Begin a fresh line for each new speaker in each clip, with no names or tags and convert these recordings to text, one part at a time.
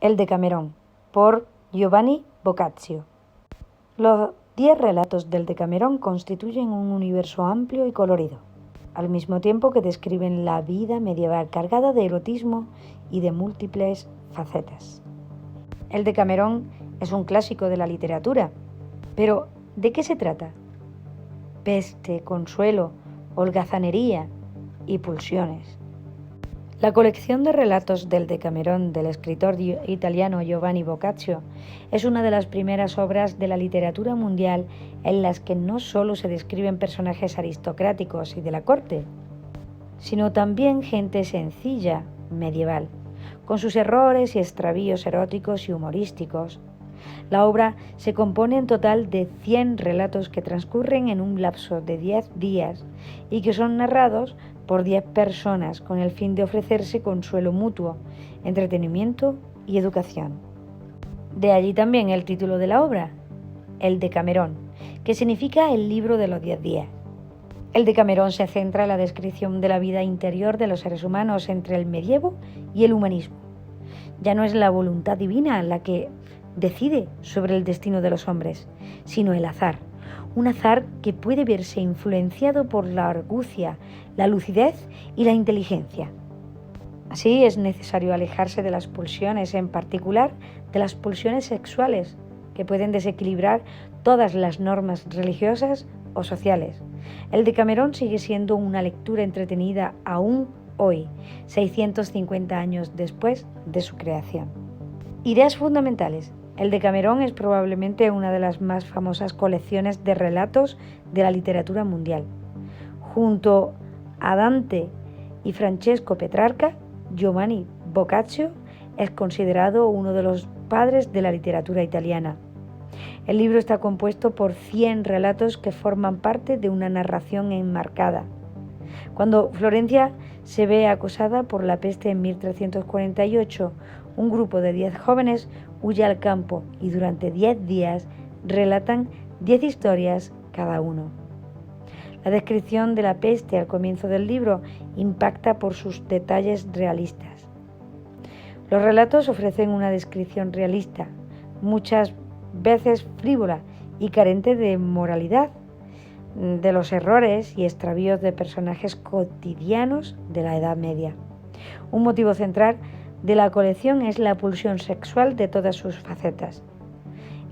El Decamerón, por Giovanni Boccaccio. Los 10 relatos del Decamerón constituyen un universo amplio y colorido, al mismo tiempo que describen la vida medieval cargada de erotismo y de múltiples facetas. El Decamerón es un clásico de la literatura, pero ¿de qué se trata? Peste, consuelo, holgazanería y pulsiones. La colección de relatos del Decamerón del escritor italiano Giovanni Boccaccio es una de las primeras obras de la literatura mundial en las que no solo se describen personajes aristocráticos y de la corte, sino también gente sencilla, medieval, con sus errores y extravíos eróticos y humorísticos. La obra se compone en total de 100 relatos que transcurren en un lapso de 10 días y que son narrados por 10 personas con el fin de ofrecerse consuelo mutuo, entretenimiento y educación. De allí también el título de la obra, El Decamerón, que significa el libro de los 10 días. El Decamerón se centra en la descripción de la vida interior de los seres humanos entre el medievo y el humanismo. Ya no es la voluntad divina la que decide sobre el destino de los hombres, sino el azar. Un azar que puede verse influenciado por la argucia, la lucidez y la inteligencia. Así es necesario alejarse de las pulsiones, en particular de las pulsiones sexuales, que pueden desequilibrar todas las normas religiosas o sociales. El Decamerón sigue siendo una lectura entretenida aún hoy, 650 años después de su creación. Ideas fundamentales. El Decamerón es probablemente una de las más famosas colecciones de relatos de la literatura mundial. Junto a Dante y Francesco Petrarca, Giovanni Boccaccio es considerado uno de los padres de la literatura italiana. El libro está compuesto por 100 relatos que forman parte de una narración enmarcada. Cuando Florencia se ve acosada por la peste en 1348, un grupo de 10 jóvenes huye al campo y durante 10 días relatan 10 historias cada uno. La descripción de la peste al comienzo del libro impacta por sus detalles realistas. Los relatos ofrecen una descripción realista, muchas veces frívola y carente de moralidad, de los errores y extravíos de personajes cotidianos de la Edad Media. Un motivo central de la colección es la pulsión sexual de todas sus facetas.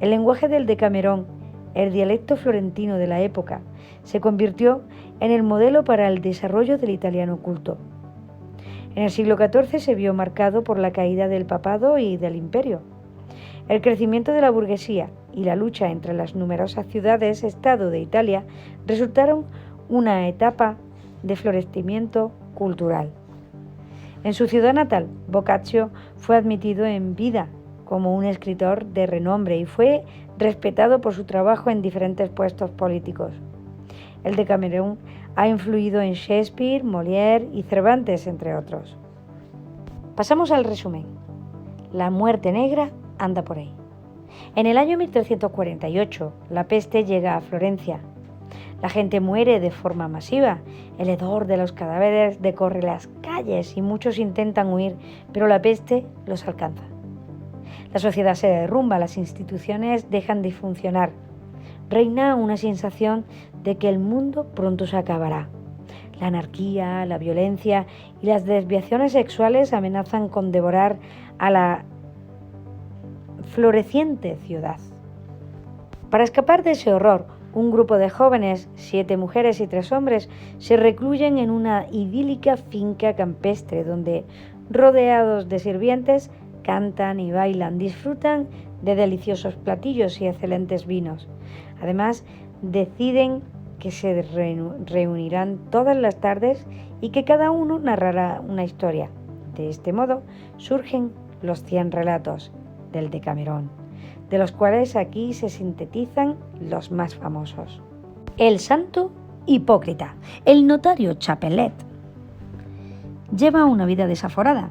El lenguaje del Decamerón, el dialecto florentino de la época, se convirtió en el modelo para el desarrollo del italiano culto. En el siglo XIV se vio marcado por la caída del papado y del imperio. El crecimiento de la burguesía y la lucha entre las numerosas ciudades-estado de Italia resultaron una etapa de florecimiento cultural. En su ciudad natal, Boccaccio fue admitido en vida como un escritor de renombre y fue respetado por su trabajo en diferentes puestos políticos. El Decamerón ha influido en Shakespeare, Molière y Cervantes, entre otros. Pasamos al resumen. La muerte negra anda por ahí. En el año 1348, la peste llega a Florencia. La gente muere de forma masiva, el hedor de los cadáveres recorre las calles y muchos intentan huir, pero la peste los alcanza. La sociedad se derrumba, las instituciones dejan de funcionar. Reina una sensación de que el mundo pronto se acabará. La anarquía, la violencia y las desviaciones sexuales amenazan con devorar a la floreciente ciudad. Para escapar de ese horror, un grupo de jóvenes, 7 mujeres y 3 hombres, se recluyen en una idílica finca campestre donde, rodeados de sirvientes, cantan y bailan, disfrutan de deliciosos platillos y excelentes vinos. Además, deciden que se reunirán todas las tardes y que cada uno narrará una historia. De este modo surgen los 100 relatos del Decamerón, de los cuales aquí se sintetizan los más famosos. El santo hipócrita, el notario Chapelet, lleva una vida desaforada.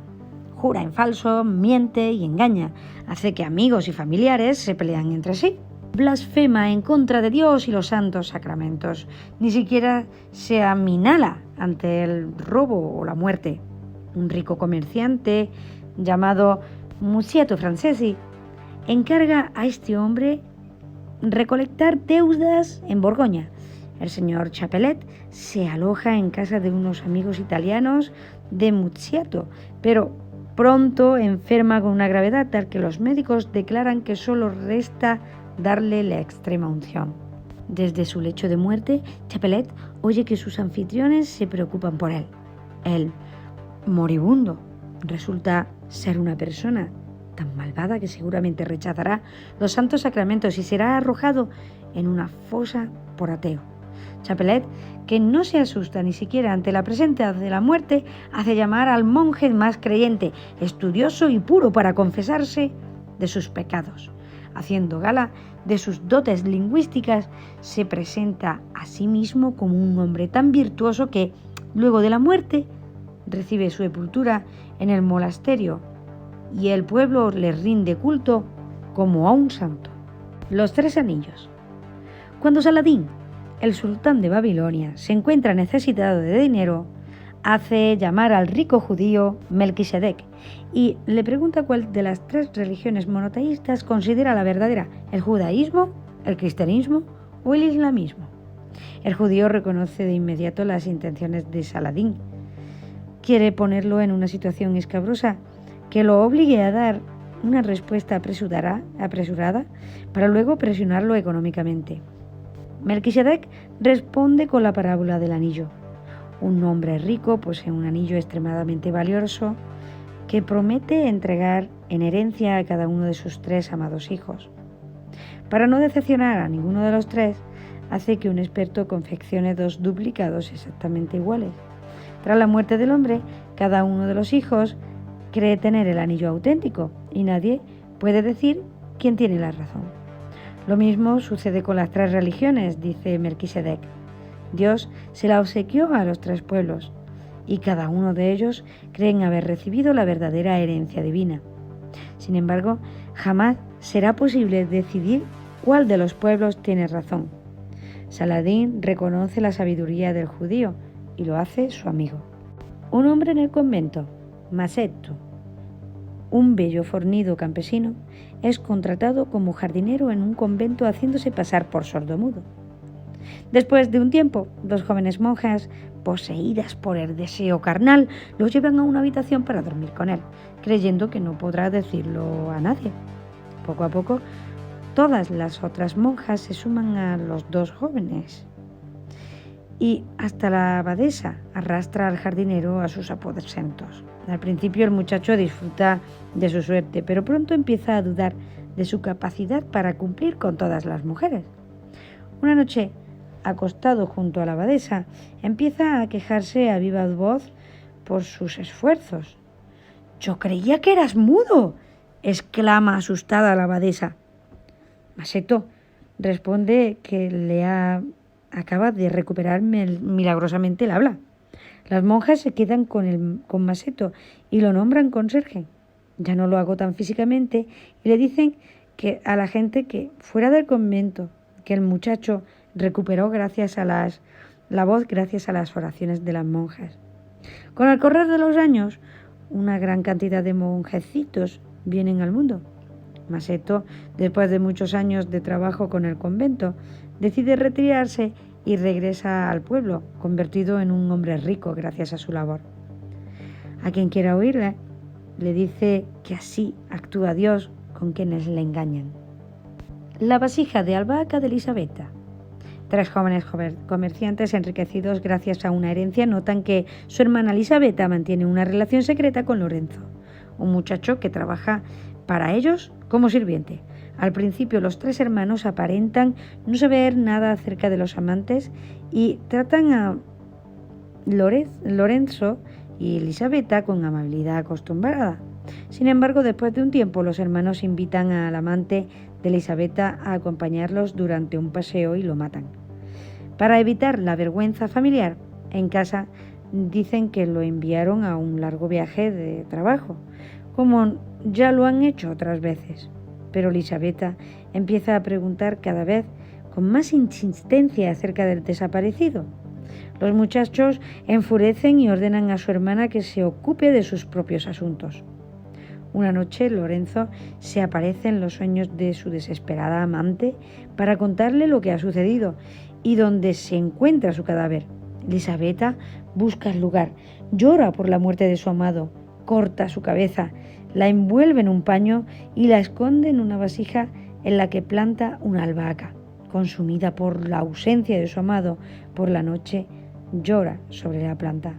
Jura en falso, miente y engaña, hace que amigos y familiares se pelean entre sí. Blasfema en contra de Dios y los santos sacramentos. Ni siquiera se aminala ante el robo o la muerte. Un rico comerciante llamado Mucciato Francesi encarga a este hombre recolectar deudas en Borgoña. El señor Chapelet se aloja en casa de unos amigos italianos de Mucciato, pero pronto enferma con una gravedad tal que los médicos declaran que solo resta darle la extrema unción. Desde su lecho de muerte, Chapelet oye que sus anfitriones se preocupan por él. El moribundo resulta ser una persona tan malvada que seguramente rechazará los santos sacramentos y será arrojado en una fosa por ateo. Chapelet, que no se asusta ni siquiera ante la presencia de la muerte, hace llamar al monje más creyente, estudioso y puro para confesarse de sus pecados. Haciendo gala de sus dotes lingüísticas, se presenta a sí mismo como un hombre tan virtuoso que, luego de la muerte, recibe su sepultura en el monasterio y el pueblo le rinde culto como a un santo. Los 3 anillos. Cuando Saladín, el sultán de Babilonia, se encuentra necesitado de dinero, hace llamar al rico judío Melquisedec y le pregunta cuál de las 3 religiones monoteístas considera la verdadera, el judaísmo, el cristianismo o el islamismo. El judío reconoce de inmediato las intenciones de Saladín. Quiere ponerlo en una situación escabrosa que lo obligue a dar una respuesta apresurada para luego presionarlo económicamente. Melquisedec responde con la parábola del anillo. Un hombre rico posee un anillo extremadamente valioso que promete entregar en herencia a cada uno de sus 3 amados hijos. Para no decepcionar a ninguno de los 3, hace que un experto confeccione 2 duplicados exactamente iguales. Tras la muerte del hombre, cada uno de los hijos cree tener el anillo auténtico y nadie puede decir quién tiene la razón. Lo mismo sucede con las 3 religiones, dice Melquisedec. Dios se la obsequió a los 3 pueblos y cada uno de ellos creen haber recibido la verdadera herencia divina. Sin embargo, jamás será posible decidir cuál de los pueblos tiene razón. Saladín reconoce la sabiduría del judío y lo hace su amigo. Un hombre en el convento, Masetto, un bello fornido campesino, es contratado como jardinero en un convento haciéndose pasar por sordomudo. Después de un tiempo, 2 jóvenes monjas, poseídas por el deseo carnal, lo llevan a una habitación para dormir con él, creyendo que no podrá decirlo a nadie. Poco a poco, todas las otras monjas se suman a los 2 jóvenes y hasta la abadesa arrastra al jardinero a sus aposentos. Al principio el muchacho disfruta de su suerte, pero pronto empieza a dudar de su capacidad para cumplir con todas las mujeres. Una noche, acostado junto a la abadesa, empieza a quejarse a viva voz por sus esfuerzos. «¡Yo creía que eras mudo!», exclama asustada la abadesa. Masetto responde que acaba de recuperar milagrosamente el habla. Las monjas se quedan con Masetto y lo nombran conserje. Ya no lo agotan físicamente y le dicen que a la gente que fuera del convento, que el muchacho recuperó la voz gracias a las oraciones de las monjas. Con el correr de los años, una gran cantidad de monjecitos vienen al mundo. Masetto, después de muchos años de trabajo con el convento, decide retirarse y regresa al pueblo, convertido en un hombre rico gracias a su labor. A quien quiera oírle, le dice que así actúa Dios con quienes le engañan. La vasija de albahaca de Elisabetta. 3 jóvenes comerciantes enriquecidos gracias a una herencia notan que su hermana Elisabetta mantiene una relación secreta con Lorenzo, un muchacho que trabaja para ellos como sirviente. Al principio los 3 hermanos aparentan no saber nada acerca de los amantes y tratan a Lorenzo y Elisabetta con amabilidad acostumbrada. Sin embargo, después de un tiempo, los hermanos invitan al amante de Elisabetta a acompañarlos durante un paseo y lo matan. Para evitar la vergüenza familiar, en casa dicen que lo enviaron a un largo viaje de trabajo, como ya lo han hecho otras veces. Pero Elisabetta empieza a preguntar cada vez con más insistencia acerca del desaparecido. Los muchachos enfurecen y ordenan a su hermana que se ocupe de sus propios asuntos. Una noche Lorenzo se aparece en los sueños de su desesperada amante para contarle lo que ha sucedido y dónde se encuentra su cadáver. Elisabetta busca el lugar, llora por la muerte de su amado, corta su cabeza, la envuelve en un paño y la esconde en una vasija en la que planta una albahaca. Consumida por la ausencia de su amado, por la noche llora sobre la planta,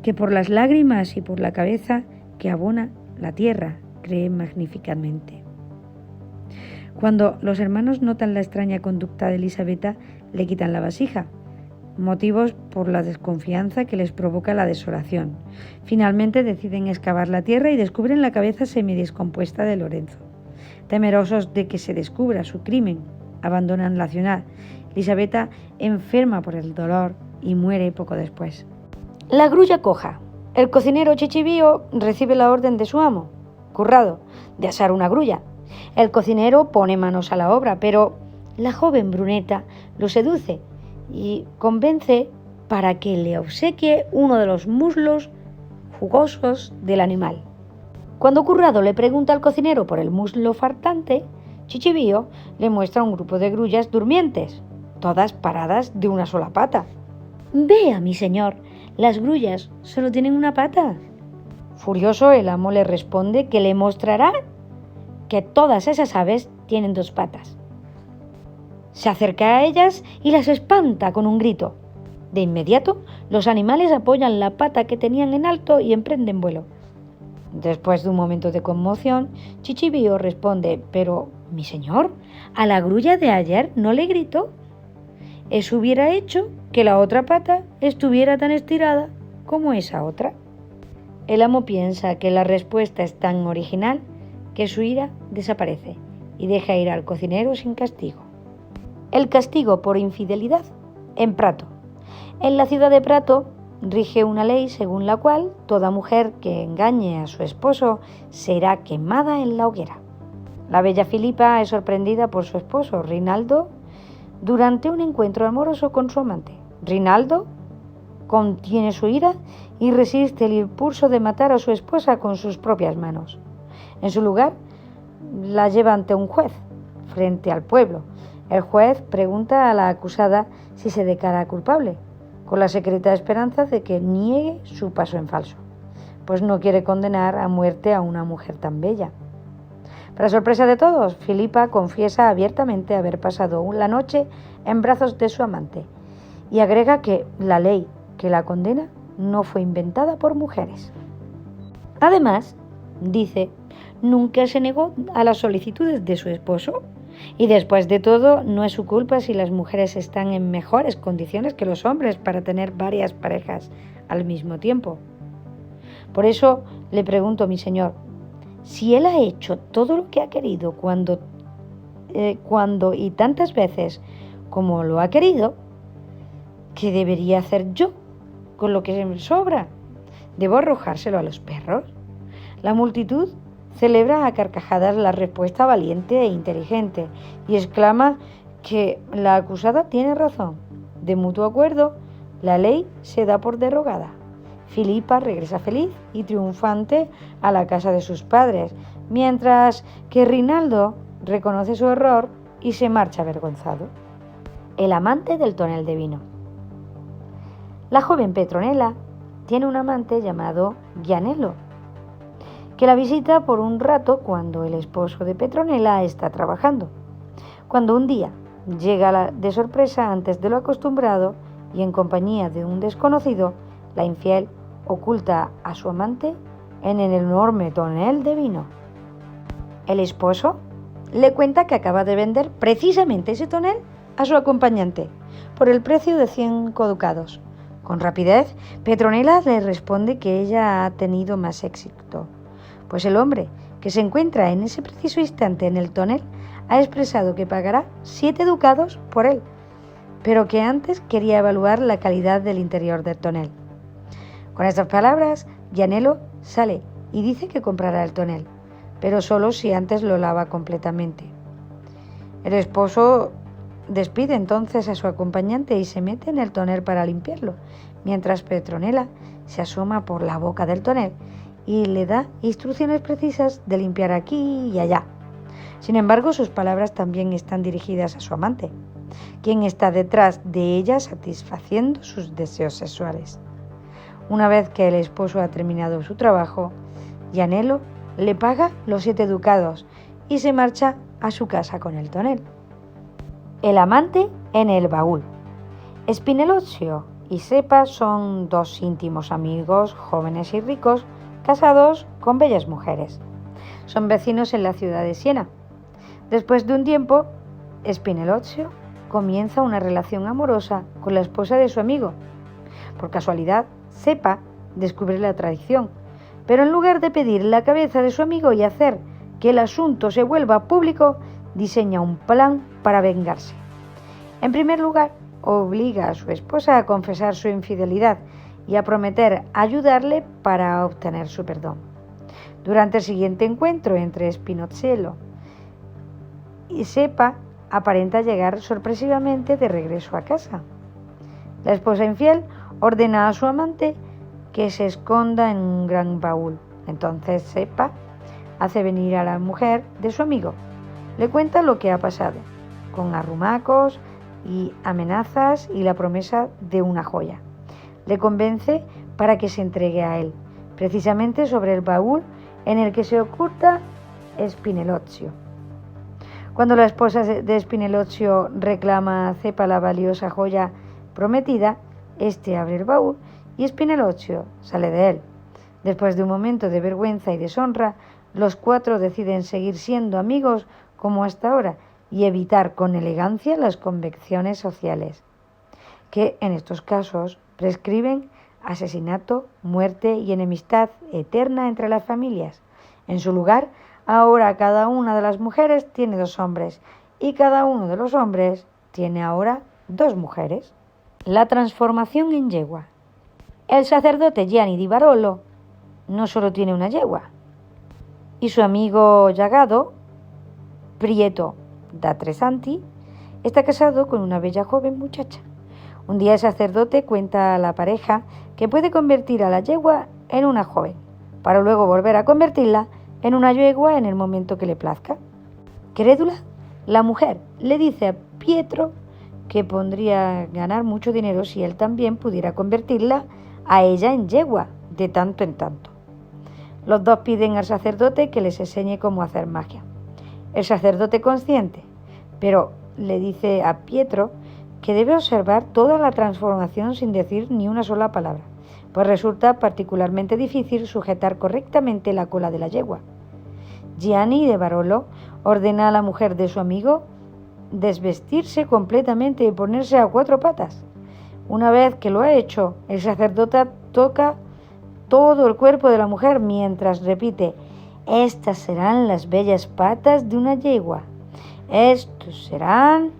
que por las lágrimas y por la cabeza que abona la tierra cree magníficamente. Cuando los hermanos notan la extraña conducta de Elisabetta, le quitan la vasija, motivos por la desconfianza que les provoca la desolación. Finalmente deciden excavar la tierra y descubren la cabeza semidescompuesta de Lorenzo. Temerosos de que se descubra su crimen, abandonan la ciudad. Elisabetta enferma por el dolor y muere poco después. La grulla coja. El cocinero Chichibío recibe la orden de su amo, Currado, de asar una grulla. El cocinero pone manos a la obra, pero la joven bruneta lo seduce y convence para que le obsequie uno de los muslos jugosos del animal. Cuando Currado le pregunta al cocinero por el muslo faltante, Chichibío le muestra un grupo de grullas durmientes, todas paradas de una sola pata. «Vea, mi señor, las grullas solo tienen una pata». Furioso, el amo le responde que le mostrará que todas esas aves tienen dos patas. Se acerca a ellas y las espanta con un grito. De inmediato, los animales apoyan la pata que tenían en alto y emprenden vuelo. Después de un momento de conmoción, Chichibío responde: «Pero, mi señor, a la grulla de ayer no le gritó. Eso hubiera hecho que la otra pata estuviera tan estirada como esa otra». El amo piensa que la respuesta es tan original que su ira desaparece y deja ir al cocinero sin castigo. El castigo por infidelidad en Prato. En la ciudad de Prato rige una ley según la cual toda mujer que engañe a su esposo será quemada en la hoguera. La bella Filipa es sorprendida por su esposo, Rinaldo, durante un encuentro amoroso con su amante. Rinaldo contiene su ira y resiste el impulso de matar a su esposa con sus propias manos. En su lugar, la lleva ante un juez, frente al pueblo. El juez pregunta a la acusada si se declara culpable, con la secreta esperanza de que niegue su paso en falso, pues no quiere condenar a muerte a una mujer tan bella. Para sorpresa de todos, Filipa confiesa abiertamente haber pasado la noche en brazos de su amante y agrega que la ley que la condena no fue inventada por mujeres. Además, dice, nunca se negó a las solicitudes de su esposo y después de todo no es su culpa si las mujeres están en mejores condiciones que los hombres para tener varias parejas al mismo tiempo. Por eso le pregunto, mi señor, si él ha hecho todo lo que ha querido cuando y tantas veces como lo ha querido, ¿qué debería hacer yo con lo que me sobra? ¿Debo arrojárselo a los perros? La multitud celebra a carcajadas la respuesta valiente e inteligente y exclama que la acusada tiene razón. De mutuo acuerdo, la ley se da por derogada. Filipa regresa feliz y triunfante a la casa de sus padres, mientras que Rinaldo reconoce su error y se marcha avergonzado. El amante del tonel de vino. La joven Petronella tiene un amante llamado Gianello, que la visita por un rato cuando el esposo de Petronella está trabajando. Cuando un día llega de sorpresa antes de lo acostumbrado y en compañía de un desconocido, la infiel oculta a su amante en el enorme tonel de vino. El esposo le cuenta que acaba de vender precisamente ese tonel a su acompañante por el precio de 100 ducados. Con rapidez, Petronella le responde que ella ha tenido más éxito, pues el hombre que se encuentra en ese preciso instante en el tonel ha expresado que pagará 7 ducados por él, pero que antes quería evaluar la calidad del interior del tonel. Con estas palabras, Gianello sale y dice que comprará el tonel, pero solo si antes lo lava completamente. El esposo despide entonces a su acompañante y se mete en el tonel para limpiarlo, mientras Petronella se asoma por la boca del tonel y le da instrucciones precisas de limpiar aquí y allá. Sin embargo, sus palabras también están dirigidas a su amante, quien está detrás de ella satisfaciendo sus deseos sexuales. Una vez que el esposo ha terminado su trabajo, Gianello le paga los 7 ducados y se marcha a su casa con el tonel. El amante en el baúl. Spinellozio y Sepa son 2 íntimos amigos, jóvenes y ricos, casados con bellas mujeres. Son vecinos en la ciudad de Siena. Después de un tiempo, Spinellozio comienza una relación amorosa con la esposa de su amigo. Por casualidad, Sepa descubre la traición, pero en lugar de pedir la cabeza de su amigo y hacer que el asunto se vuelva público, diseña un plan para vengarse. En primer lugar, obliga a su esposa a confesar su infidelidad y a prometer ayudarle para obtener su perdón. Durante el siguiente encuentro entre Spinozzello y Sepa, aparenta llegar sorpresivamente de regreso a casa. La esposa infiel ordena a su amante que se esconda en un gran baúl. Entonces Sepa hace venir a la mujer de su amigo. Le cuenta lo que ha pasado, con arrumacos y amenazas y la promesa de una joya. Le convence para que se entregue a él, precisamente sobre el baúl en el que se oculta Spinellozio. Cuando la esposa de Spinellozio reclama a Sepa la valiosa joya prometida, este abre el baúl y Spinellozio sale de él. Después de un momento de vergüenza y deshonra, los 4 deciden seguir siendo amigos como hasta ahora y evitar con elegancia las convenciones sociales, que en estos casos prescriben asesinato, muerte y enemistad eterna entre las familias. En su lugar, ahora cada una de las mujeres tiene 2 hombres y cada uno de los hombres tiene ahora 2 mujeres. La transformación en yegua. El sacerdote Gianni di Barolo no solo tiene una yegua, y su amigo Giagado, Prieto da Tresanti, está casado con una bella joven muchacha. Un día el sacerdote cuenta a la pareja que puede convertir a la yegua en una joven, para luego volver a convertirla en una yegua en el momento que le plazca. Crédula, la mujer le dice a Pietro que podría ganar mucho dinero si él también pudiera convertirla a ella en yegua de tanto en tanto. Los 2 piden al sacerdote que les enseñe cómo hacer magia. El sacerdote consciente, pero le dice a Pietro que debe observar toda la transformación sin decir ni una sola palabra, pues resulta particularmente difícil sujetar correctamente la cola de la yegua. Gianni de Barolo ordena a la mujer de su amigo desvestirse completamente y ponerse a 4 patas. Una vez que lo ha hecho, el sacerdote toca todo el cuerpo de la mujer mientras repite: estas serán las bellas patas de una yegua, estos serán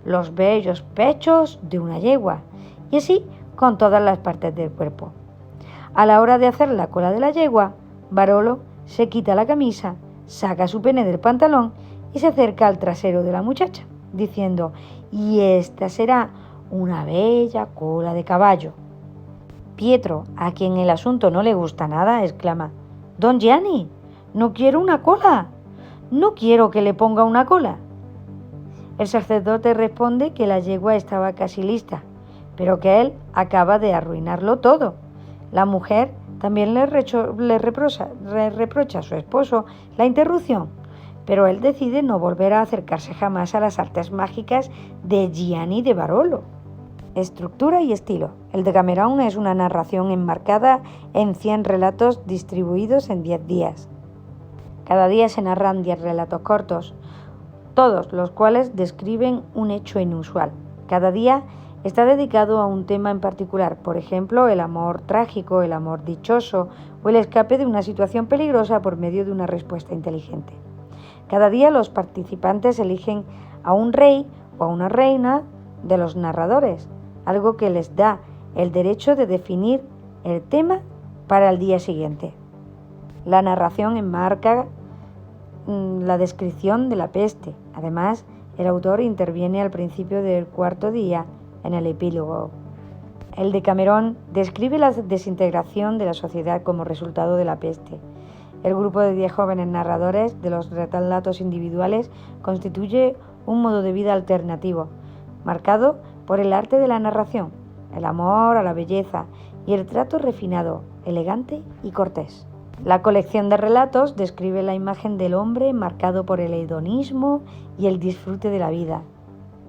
los bellos pechos de una yegua, y así con todas las partes del cuerpo. A la hora de hacer la cola de la yegua, Barolo se quita la camisa, saca su pene del pantalón y se acerca al trasero de la muchacha, diciendo: y esta será una bella cola de caballo. Pietro, a quien el asunto no le gusta nada, exclama: Don Gianni, no quiero una cola, no quiero que le ponga una cola. El sacerdote responde que la yegua estaba casi lista, pero que él acaba de arruinarlo todo. La mujer también le reprocha a su esposo la interrupción, pero él decide no volver a acercarse jamás a las artes mágicas de Gianni de Barolo. Estructura y estilo. El Decamerón es una narración enmarcada en 100 relatos distribuidos en 10 días. Cada día se narran 10 relatos cortos, todos los cuales describen un hecho inusual. Cada día está dedicado a un tema en particular, por ejemplo, el amor trágico, el amor dichoso o el escape de una situación peligrosa por medio de una respuesta inteligente. Cada día los participantes eligen a un rey o a una reina de los narradores, algo que les da el derecho de definir el tema para el día siguiente. La narración enmarca la descripción de la peste. Además, el autor interviene al principio del 4.º día en el epílogo. El Decamerón describe la desintegración de la sociedad como resultado de la peste. El grupo de 10 jóvenes narradores de los relatos individuales constituye un modo de vida alternativo, marcado por el arte de la narración, el amor a la belleza y el trato refinado, elegante y cortés. La colección de relatos describe la imagen del hombre marcado por el hedonismo y el disfrute de la vida,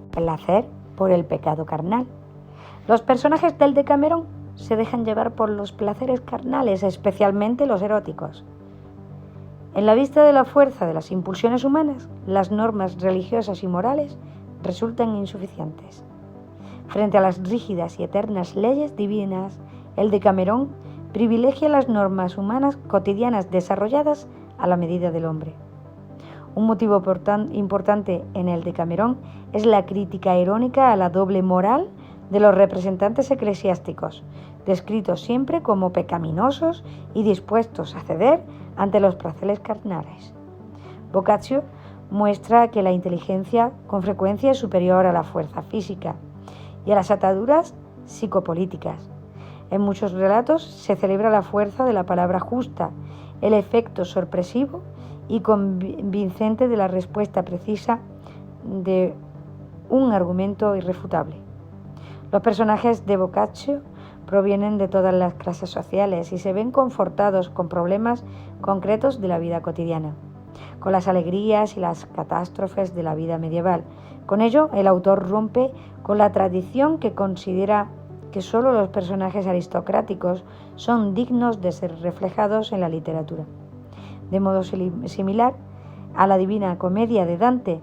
el placer por el pecado carnal. Los personajes del Decamerón se dejan llevar por los placeres carnales, especialmente los eróticos. En la vista de la fuerza de las impulsiones humanas, las normas religiosas y morales resultan insuficientes. Frente a las rígidas y eternas leyes divinas, el Decamerón privilegia las normas humanas cotidianas desarrolladas a la medida del hombre. Un motivo importante en el Decamerón es la crítica irónica a la doble moral de los representantes eclesiásticos, descritos siempre como pecaminosos y dispuestos a ceder ante los placeres carnales. Boccaccio muestra que la inteligencia con frecuencia es superior a la fuerza física y a las ataduras psicopolíticas. En muchos relatos se celebra la fuerza de la palabra justa, el efecto sorpresivo y convincente de la respuesta precisa de un argumento irrefutable. Los personajes de Boccaccio provienen de todas las clases sociales y se ven confrontados con problemas concretos de la vida cotidiana, con las alegrías y las catástrofes de la vida medieval. Con ello, el autor rompe con la tradición que considera que solo los personajes aristocráticos son dignos de ser reflejados en la literatura. De modo similar a la Divina Comedia de Dante,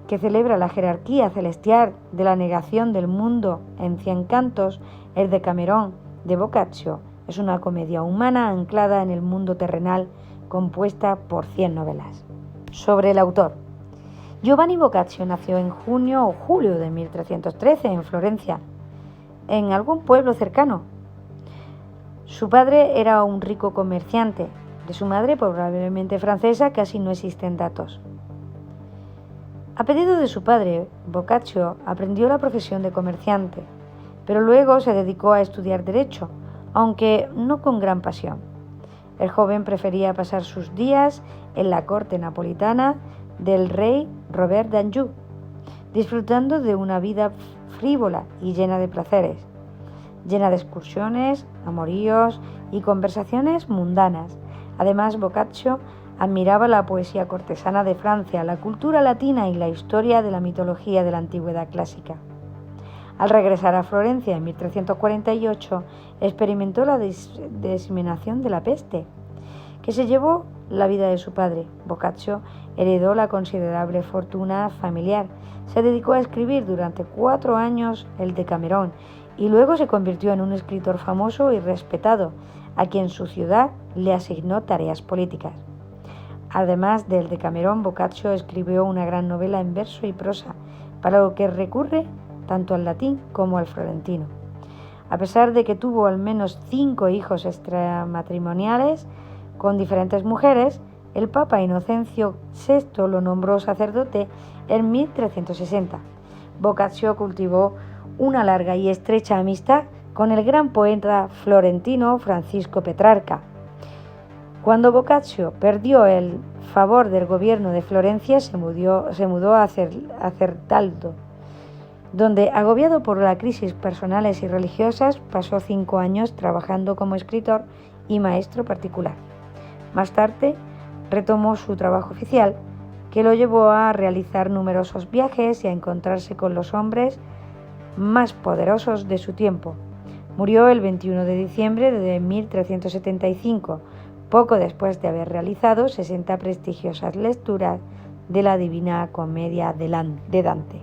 que celebra la jerarquía celestial de la negación del mundo en 100 cantos, el Decamerón de Boccaccio es una comedia humana anclada en el mundo terrenal, compuesta por 100 novelas. Sobre el autor. Giovanni Boccaccio nació en junio o julio de 1313 en Florencia, en algún pueblo cercano. Su padre era un rico comerciante, de su madre, probablemente francesa, casi no existen datos. A pedido de su padre, Boccaccio aprendió la profesión de comerciante, pero luego se dedicó a estudiar Derecho, aunque no con gran pasión. El joven prefería pasar sus días en la corte napolitana del rey Robert d'Anjou, disfrutando de una vida frívola y llena de placeres, llena de excursiones, amoríos y conversaciones mundanas. Además, Boccaccio admiraba la poesía cortesana de Francia, la cultura latina y la historia de la mitología de la antigüedad clásica. Al regresar a Florencia en 1348, experimentó la diseminación de la peste, que se llevó la vida de su padre. Boccaccio heredó la considerable fortuna familiar. Se dedicó a escribir durante 4 años el Decamerón y luego se convirtió en un escritor famoso y respetado, a quien su ciudad le asignó tareas políticas. Además del Decamerón, Boccaccio escribió una gran novela en verso y prosa, para lo que recurre tanto al latín como al florentino. A pesar de que tuvo al menos 5 hijos extramatrimoniales con diferentes mujeres, el Papa Inocencio VI lo nombró sacerdote en 1360. Boccaccio cultivó una larga y estrecha amistad con el gran poeta florentino Francisco Petrarca. Cuando Boccaccio perdió el favor del gobierno de Florencia, se mudó a Certaldo, donde, agobiado por las crisis personales y religiosas, pasó 5 años trabajando como escritor y maestro particular. Más tarde, retomó su trabajo oficial, que lo llevó a realizar numerosos viajes y a encontrarse con los hombres más poderosos de su tiempo. Murió el 21 de diciembre de 1375, poco después de haber realizado 60 prestigiosas lecturas de la Divina Comedia de Dante.